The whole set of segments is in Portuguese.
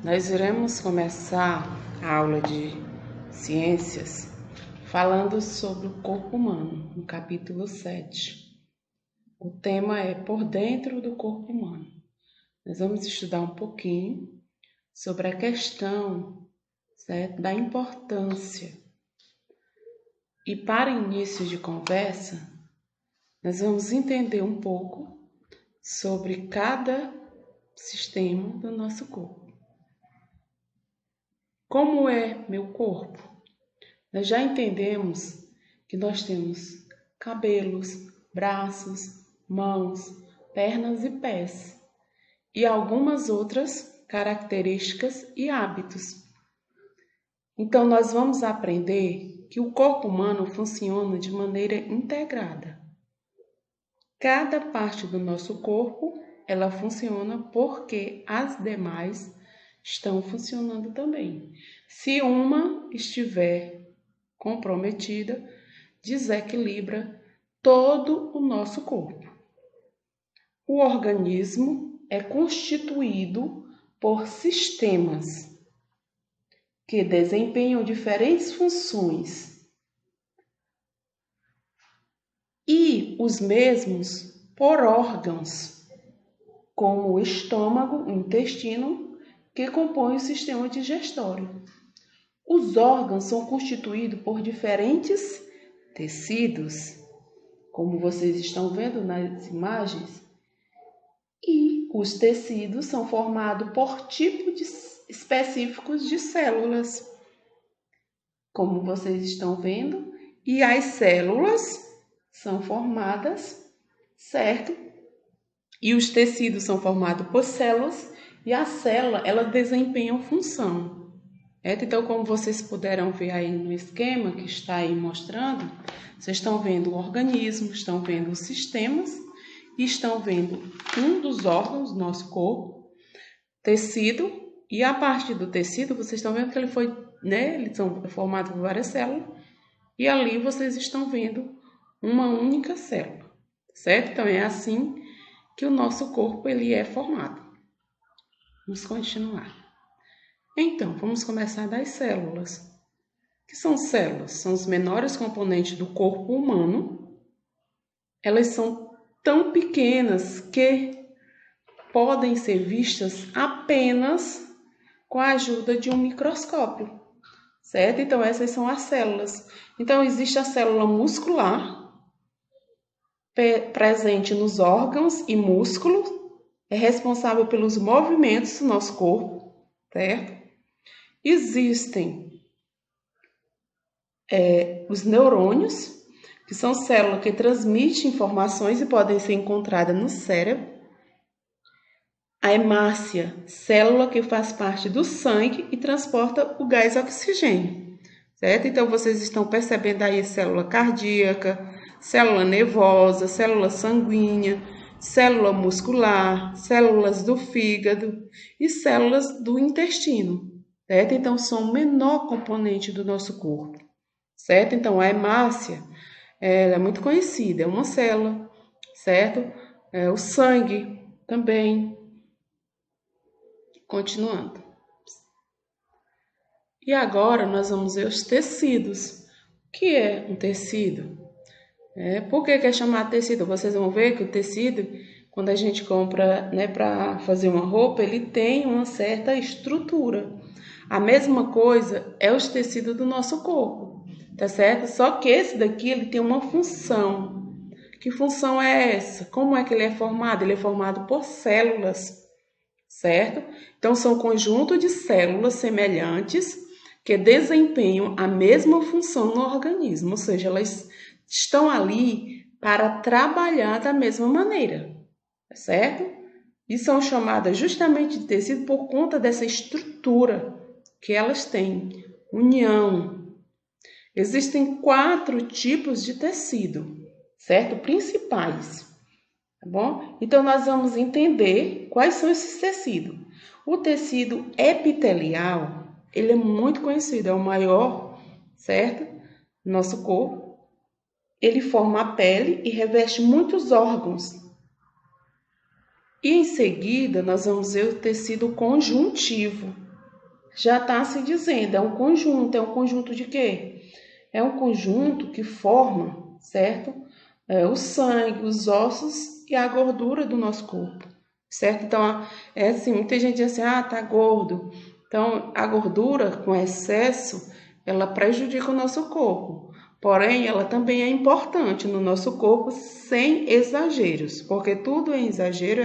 Nós iremos começar a aula de ciências falando sobre o corpo humano, no capítulo 7. O tema é Por Dentro do Corpo Humano. Nós vamos estudar um pouquinho sobre a questão, certo, da importância. E para início de conversa, nós vamos entender um pouco sobre cada sistema do nosso corpo. Como é meu corpo? Nós já entendemos que nós temos cabelos, braços, mãos, pernas e pés, e algumas outras características e hábitos. Então, nós vamos aprender que o corpo humano funciona de maneira integrada. Cada parte do nosso corpo, ela funciona porque as demais estão funcionando também. Se uma estiver comprometida, desequilibra todo o nosso corpo. O organismo é constituído por sistemas que desempenham diferentes funções e os mesmos por órgãos, como o estômago, o intestino, que compõem o sistema digestório. Os órgãos são constituídos por diferentes tecidos, como vocês estão vendo nas imagens, e os tecidos são formados por tipos específicos de células, como vocês estão vendo, e as células são formadas, certo? E os tecidos são formados por células, e a célula, ela desempenha função. Então, como vocês puderam ver aí no esquema que está aí mostrando, vocês estão vendo o organismo, estão vendo os sistemas e estão vendo um dos órgãos do nosso corpo, tecido, e a partir do tecido, vocês estão vendo que eles são formados por várias células, e ali vocês estão vendo uma única célula, certo? Então, é assim que o nosso corpo ele é formado. Vamos continuar. Então, vamos começar das células. O que são células? São os menores componentes do corpo humano. Elas são tão pequenas que podem ser vistas apenas com a ajuda de um microscópio, certo? Então, essas são as células. Então, existe a célula muscular, presente nos órgãos e músculos, é responsável pelos movimentos do nosso corpo, certo? Existem os neurônios, que são células que transmitem informações e podem ser encontradas no cérebro. A hemácia, célula que faz parte do sangue e transporta o gás oxigênio, certo? Então, vocês estão percebendo aí célula cardíaca, célula nervosa, célula sanguínea, célula muscular, células do fígado e células do intestino, certo? Então, são o menor componente do nosso corpo, certo? Então, a hemácia, ela é muito conhecida, é uma célula, certo? O sangue também. Continuando. E agora nós vamos ver os tecidos. O que é um tecido? Por que é chamado tecido? Vocês vão ver que o tecido, quando a gente compra, para fazer uma roupa, ele tem uma certa estrutura. A mesma coisa é os tecidos do nosso corpo, tá certo? Só que esse daqui, ele tem uma função. Que função é essa? Como é que ele é formado? Ele é formado por células, certo? Então, são um conjunto de células semelhantes que desempenham a mesma função no organismo, ou seja, elas estão ali para trabalhar da mesma maneira, certo? E são chamadas justamente de tecido por conta dessa estrutura que elas têm, união. Existem 4 tipos de tecido, certo? Principais, tá bom? Então, nós vamos entender quais são esses tecidos. O tecido epitelial, ele é muito conhecido, é o maior, certo? Nosso corpo. Ele forma a pele e reveste muitos órgãos. E em seguida, nós vamos ver o tecido conjuntivo. já está se dizendo, é um conjunto de quê? É um conjunto que forma, certo? O sangue, os ossos e a gordura do nosso corpo, certo? Então, é assim, muita gente diz assim, tá gordo. Então, a gordura com excesso, ela prejudica o nosso corpo. Porém, ela também é importante no nosso corpo sem exageros, porque tudo em exagero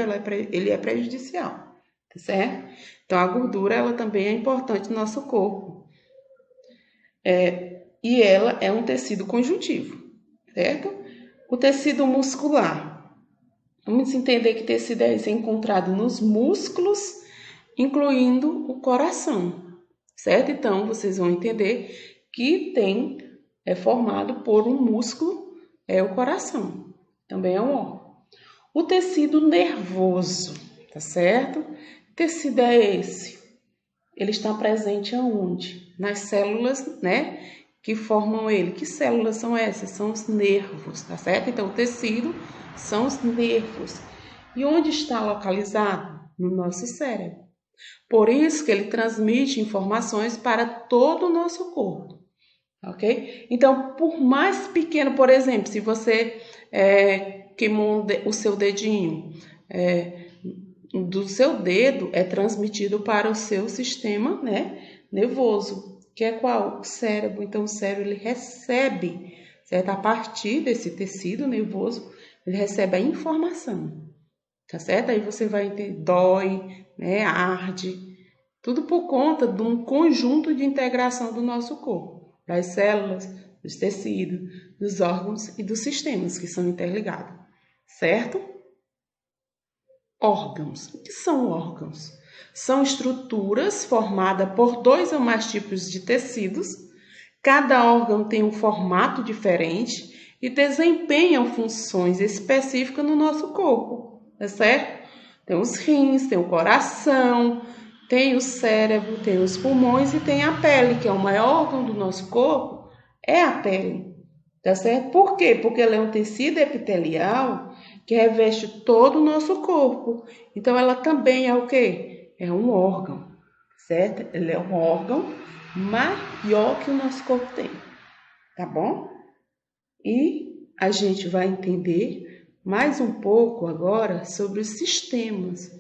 ele é prejudicial, tá certo? Então, a gordura ela também é importante no nosso corpo. E ela é um tecido conjuntivo, certo? O tecido muscular. Vamos entender que tecido é esse? É encontrado nos músculos, incluindo o coração, certo? Então, vocês vão entender que é formado por um músculo, é o coração, também é um órgão. O tecido nervoso, tá certo? Que tecido é esse? Ele está presente aonde? Nas células, né? Que formam ele. Que células são essas? São os nervos, tá certo? Então, o tecido são os nervos. E onde está localizado? No nosso cérebro. Por isso que ele transmite informações para todo o nosso corpo, ok? Então, por mais pequeno, por exemplo, se você queimou o seu dedinho, do seu dedo é transmitido para o seu sistema, né, nervoso, que é qual? O cérebro. Então, o cérebro ele recebe, certo? A partir desse tecido nervoso, ele recebe a informação, tá certo? Aí você vai entender, dói, né, arde, tudo por conta de um conjunto de integração do nosso corpo, das células, dos tecidos, dos órgãos e dos sistemas que são interligados, certo? Órgãos. O que são órgãos? São estruturas formadas por 2 ou mais tipos de tecidos. Cada órgão tem um formato diferente e desempenham funções específicas no nosso corpo, tá certo? Tem os rins, tem o coração, tem o cérebro, tem os pulmões e tem a pele, que é o maior órgão do nosso corpo, é a pele, tá certo? Por quê? Porque ela é um tecido epitelial que reveste todo o nosso corpo. Então, ela também é o quê? É um órgão, certo? Ela é um órgão maior que o nosso corpo tem, tá bom? E a gente vai entender mais um pouco agora sobre os sistemas. O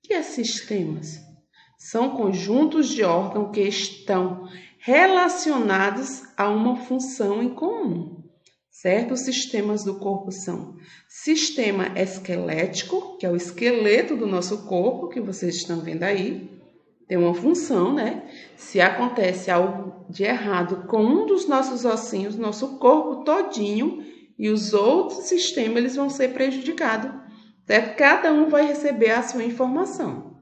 que é sistemas? São conjuntos de órgãos que estão relacionados a uma função em comum. Certo? Os sistemas do corpo são sistema esquelético, que é o esqueleto do nosso corpo, que vocês estão vendo aí, tem uma função, né? Se acontece algo de errado com um dos nossos ossinhos, nosso corpo todinho e os outros sistemas eles vão ser prejudicados, certo? Cada um vai receber a sua informação.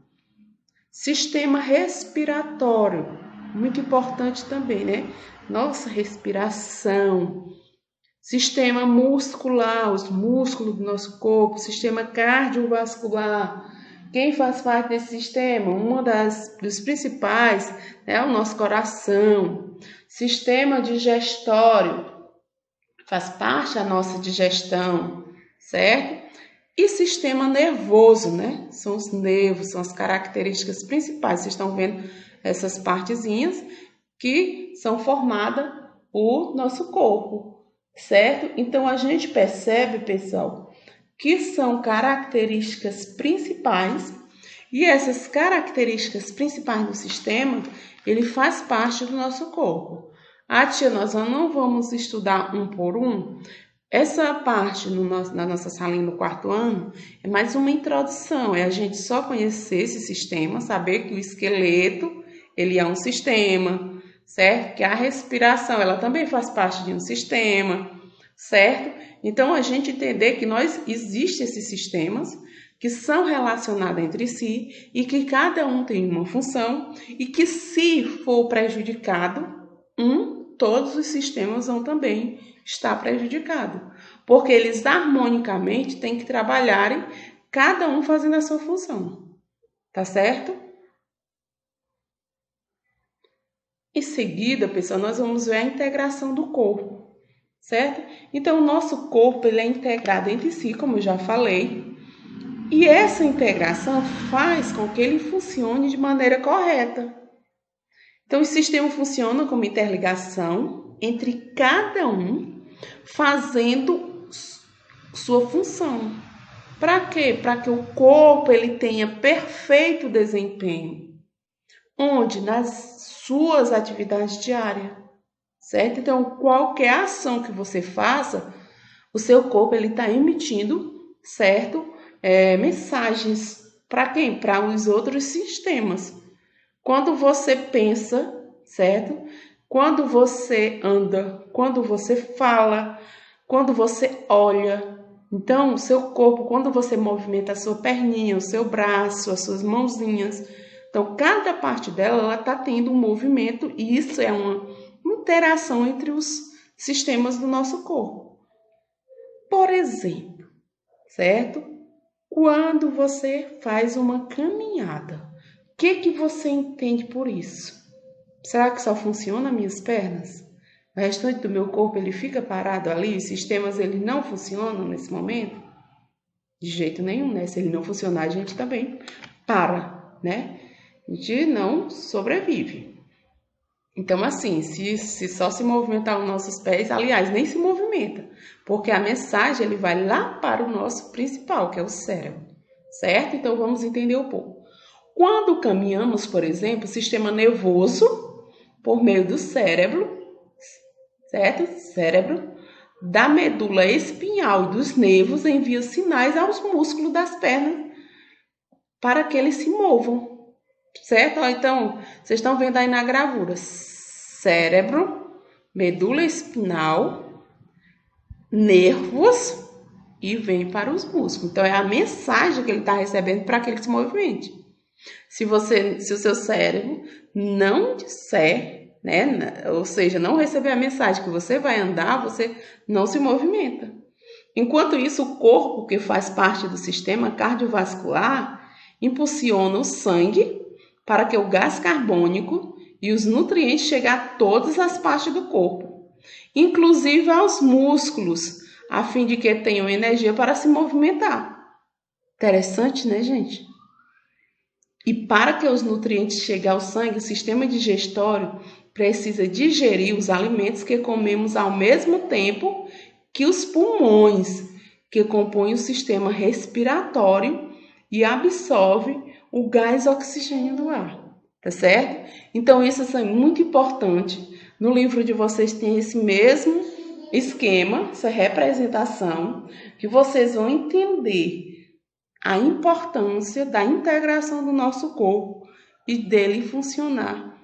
Sistema respiratório, muito importante também, né? Nossa respiração. Sistema muscular, os músculos do nosso corpo, sistema cardiovascular. Quem faz parte desse sistema? Dos principais é o nosso coração. Sistema digestório, faz parte da nossa digestão, certo? E sistema nervoso, né? São os nervos, são as características principais. Vocês estão vendo essas partezinhas que são formadas o nosso corpo. Certo? Então, a gente percebe, pessoal, que são características principais e essas características principais do sistema, ele faz parte do nosso corpo. Tia, nós não vamos estudar um por um? Essa parte na nossa salinha no 4º ano é mais uma introdução, é a gente só conhecer esse sistema, saber que o esqueleto, ele é um sistema, certo? Que a respiração, ela também faz parte de um sistema, certo? Então, a gente entender que existem esses sistemas que são relacionados entre si e que cada um tem uma função e que se for prejudicado, todos os sistemas vão também estar prejudicados, porque eles harmonicamente têm que trabalharem, cada um fazendo a sua função, tá certo? Em seguida, pessoal, nós vamos ver a integração do corpo, certo? Então, o nosso corpo ele é integrado entre si, como eu já falei, e essa integração faz com que ele funcione de maneira correta. Então, o sistema funciona como interligação entre cada um, fazendo sua função. Para quê? Para que o corpo ele tenha perfeito desempenho. Onde? Nas suas atividades diárias, certo? Então, qualquer ação que você faça, o seu corpo ele está emitindo, certo? Mensagens para quem? Para os outros sistemas. Quando você pensa, certo? Quando você anda, quando você fala, quando você olha. Então, o seu corpo, quando você movimenta a sua perninha, o seu braço, as suas mãozinhas, então cada parte dela ela está tendo um movimento e isso é uma interação entre os sistemas do nosso corpo. Por exemplo, certo? Quando você faz uma caminhada, o que você entende por isso? Será que só funciona minhas pernas? O restante do meu corpo ele fica parado ali? Os sistemas eles não funcionam nesse momento? De jeito nenhum, né? Se ele não funcionar, a gente também para, né? A gente não sobrevive. Então, assim, se só se movimentar os nossos pés, aliás, nem se movimenta, porque a mensagem ele vai lá para o nosso principal, que é o cérebro, certo? Então, vamos entender um pouco. Quando caminhamos, por exemplo, o sistema nervoso, por meio do cérebro, certo? Cérebro, da medula espinhal e dos nervos envia sinais aos músculos das pernas para que eles se movam, certo? Então, vocês estão vendo aí na gravura, cérebro, medula espinal, nervos e vem para os músculos. Então, é a mensagem que ele está recebendo para que ele se movimente. Se o seu cérebro não disser, né, ou seja, não receber a mensagem que você vai andar, você não se movimenta. Enquanto isso, o corpo, que faz parte do sistema cardiovascular, impulsiona o sangue para que o gás carbônico e os nutrientes cheguem a todas as partes do corpo, inclusive aos músculos, a fim de que tenham energia para se movimentar. Interessante, né, gente? E para que os nutrientes cheguem ao sangue, o sistema digestório precisa digerir os alimentos que comemos ao mesmo tempo que os pulmões, que compõem o sistema respiratório e absorve o gás oxigênio do ar, tá certo? Então isso é muito importante. No livro de vocês tem esse mesmo esquema, essa representação, que vocês vão entender a importância da integração do nosso corpo e dele funcionar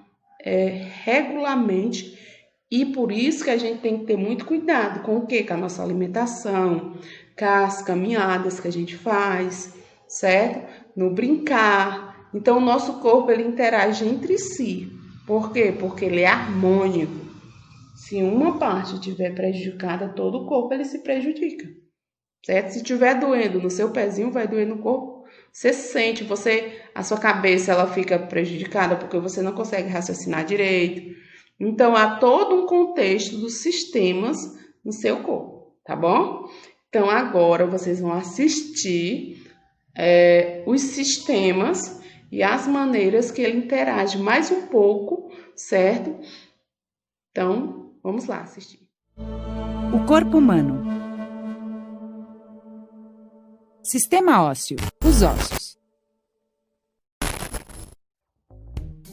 regularmente. E por isso que a gente tem que ter muito cuidado com o quê? Com a nossa alimentação, com as caminhadas que a gente faz, certo? No brincar. Então, o nosso corpo ele interage entre si. Por quê? Porque ele é harmônico. Se uma parte estiver prejudicada, todo o corpo ele se prejudica, certo? Se estiver doendo no seu pezinho, vai doer no corpo. Você sente, a sua cabeça ela fica prejudicada porque você não consegue raciocinar direito. Então, há todo um contexto dos sistemas no seu corpo, tá bom? Então, agora vocês vão assistir os sistemas e as maneiras que ele interage mais um pouco, certo? Então, vamos lá assistir. O corpo humano. Sistema ósseo, os ossos.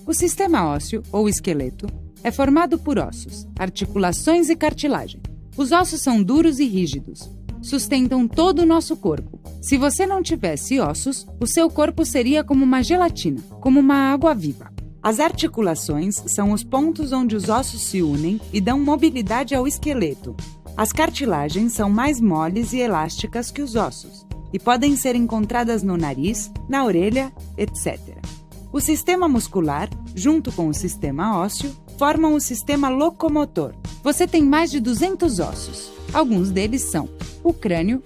O sistema ósseo, ou esqueleto, é formado por ossos, articulações e cartilagem. Os ossos são duros e rígidos. Sustentam todo o nosso corpo. Se você não tivesse ossos, o seu corpo seria como uma gelatina, como uma água viva. As articulações são os pontos onde os ossos se unem e dão mobilidade ao esqueleto. As cartilagens são mais moles e elásticas que os ossos e podem ser encontradas no nariz, na orelha, etc. O sistema muscular, junto com o sistema ósseo, formam o sistema locomotor. Você tem mais de 200 ossos. Alguns deles são o crânio,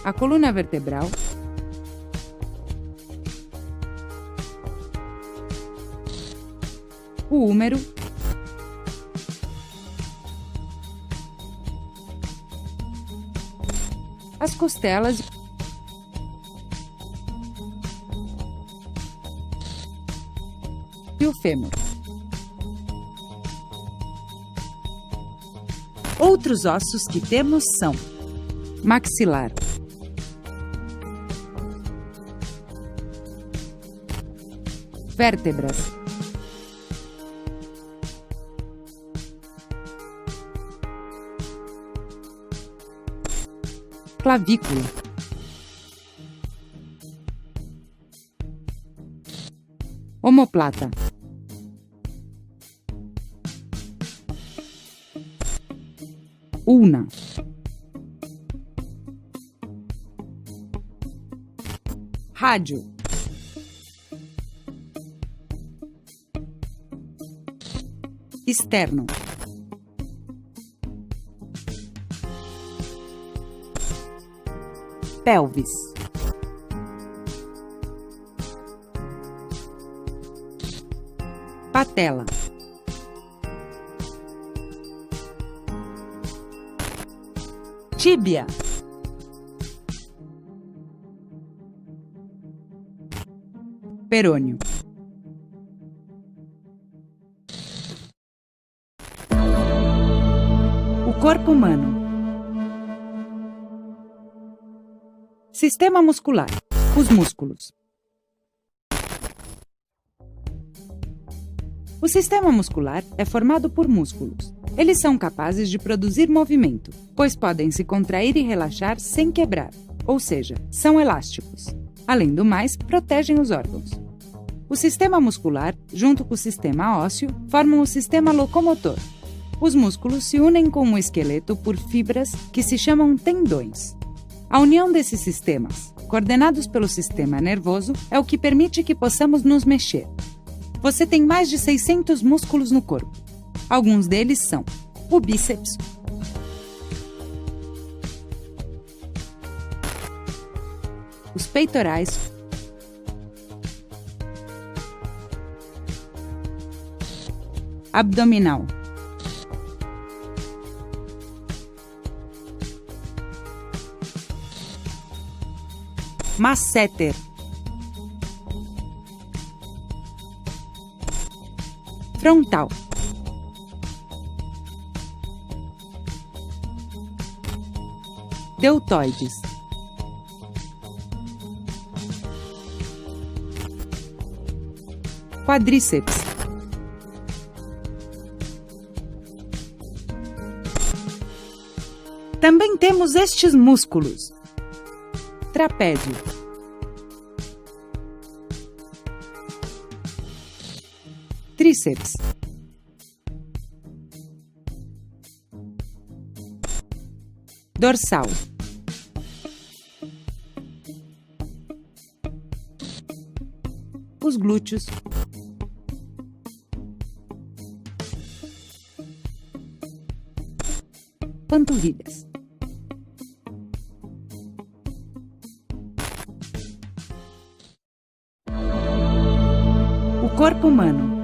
a coluna vertebral, o úmero, as costelas, o fêmur. Outros ossos que temos são maxilar, vértebras, clavícula, omóplata, ulna, rádio, externo, pelvis, patela, tíbia, perônio. O corpo humano. Sistema muscular. Os músculos. O sistema muscular é formado por músculos. Eles são capazes de produzir movimento, pois podem se contrair e relaxar sem quebrar, ou seja, são elásticos. Além do mais, protegem os órgãos. O sistema muscular, junto com o sistema ósseo, formam o sistema locomotor. Os músculos se unem com o esqueleto por fibras que se chamam tendões. A união desses sistemas, coordenados pelo sistema nervoso, é o que permite que possamos nos mexer. Você tem mais de 600 músculos no corpo. Alguns deles são o bíceps, os peitorais, abdominal, masseter, frontal, deltoides, quadríceps, também temos estes músculos: trapézio, tríceps, dorsal, os glúteos, panturrilhas. O corpo humano.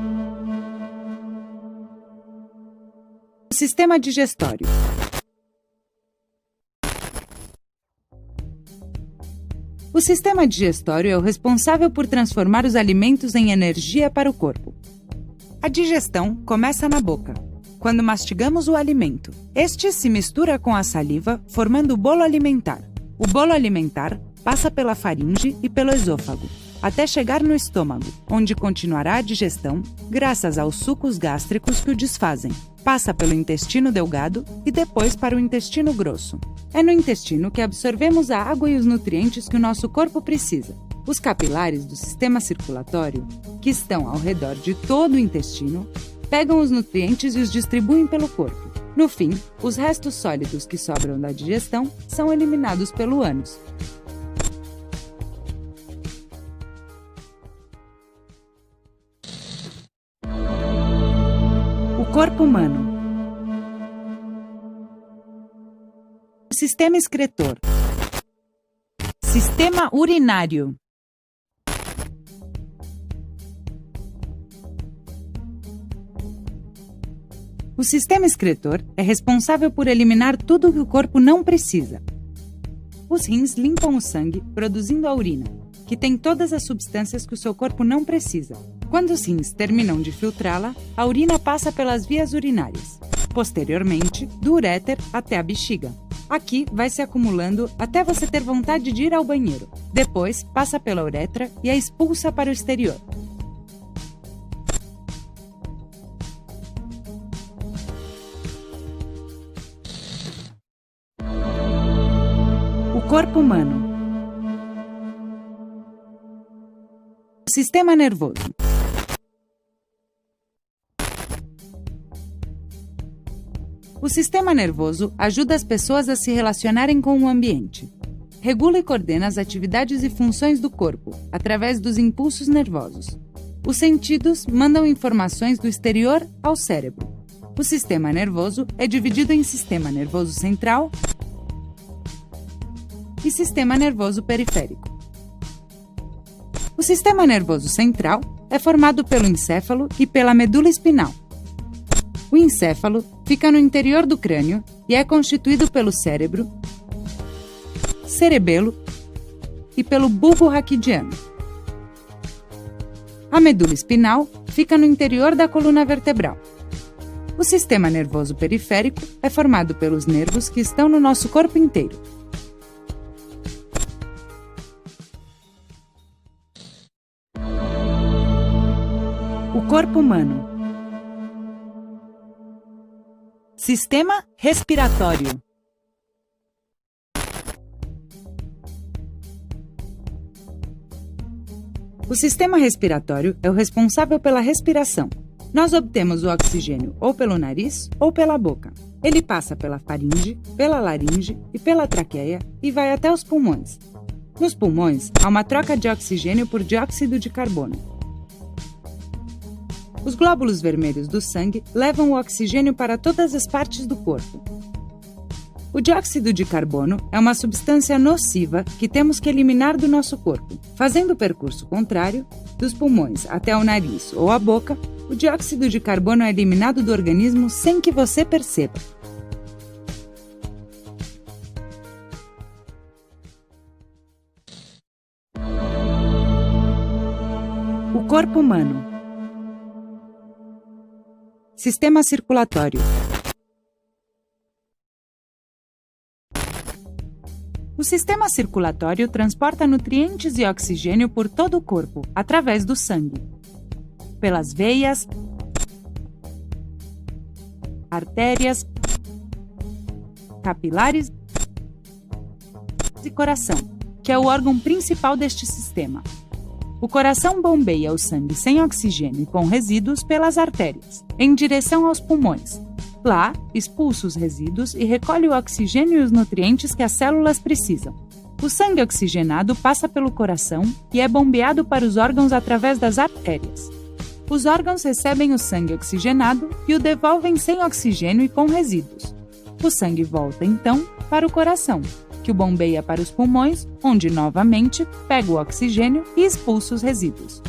O sistema digestório. O sistema digestório é o responsável por transformar os alimentos em energia para o corpo. A digestão começa na boca, quando mastigamos o alimento. Este se mistura com a saliva, formando o bolo alimentar. O bolo alimentar passa pela faringe e pelo esôfago, até chegar no estômago, onde continuará a digestão graças aos sucos gástricos que o desfazem. Passa pelo intestino delgado e depois para o intestino grosso. É no intestino que absorvemos a água e os nutrientes que o nosso corpo precisa. Os capilares do sistema circulatório, que estão ao redor de todo o intestino, pegam os nutrientes e os distribuem pelo corpo. No fim, os restos sólidos que sobram da digestão são eliminados pelo ânus. O corpo humano. O sistema excretor. Sistema urinário. O sistema excretor é responsável por eliminar tudo que o corpo não precisa. Os rins limpam o sangue, produzindo a urina, que tem todas as substâncias que o seu corpo não precisa. Quando os rins terminam de filtrá-la, a urina passa pelas vias urinárias. Posteriormente, do uréter até a bexiga. Aqui vai se acumulando até você ter vontade de ir ao banheiro. Depois, passa pela uretra e é expulsa para o exterior. O corpo humano. O sistema nervoso. O sistema nervoso ajuda as pessoas a se relacionarem com o ambiente. Regula e coordena as atividades e funções do corpo, através dos impulsos nervosos. Os sentidos mandam informações do exterior ao cérebro. O sistema nervoso é dividido em sistema nervoso central e sistema nervoso periférico. O sistema nervoso central é formado pelo encéfalo e pela medula espinhal. O encéfalo fica no interior do crânio e é constituído pelo cérebro, cerebelo e pelo bulbo raquidiano. A medula espinhal fica no interior da coluna vertebral. O sistema nervoso periférico é formado pelos nervos que estão no nosso corpo inteiro. O corpo humano. Sistema respiratório. O sistema respiratório é o responsável pela respiração. Nós obtemos o oxigênio ou pelo nariz ou pela boca. Ele passa pela faringe, pela laringe e pela traqueia e vai até os pulmões. Nos pulmões, há uma troca de oxigênio por dióxido de carbono. Os glóbulos vermelhos do sangue levam o oxigênio para todas as partes do corpo. O dióxido de carbono é uma substância nociva que temos que eliminar do nosso corpo. Fazendo o percurso contrário, dos pulmões até o nariz ou a boca, o dióxido de carbono é eliminado do organismo sem que você perceba. O corpo humano. Sistema circulatório. O sistema circulatório transporta nutrientes e oxigênio por todo o corpo, através do sangue, pelas veias, artérias, capilares e coração, que é o órgão principal deste sistema. O coração bombeia o sangue sem oxigênio e com resíduos pelas artérias, em direção aos pulmões. Lá, expulsa os resíduos e recolhe o oxigênio e os nutrientes que as células precisam. O sangue oxigenado passa pelo coração e é bombeado para os órgãos através das artérias. Os órgãos recebem o sangue oxigenado e o devolvem sem oxigênio e com resíduos. O sangue volta, então, para o coração, que o bombeia para os pulmões, onde, novamente, pega o oxigênio e expulsa os resíduos.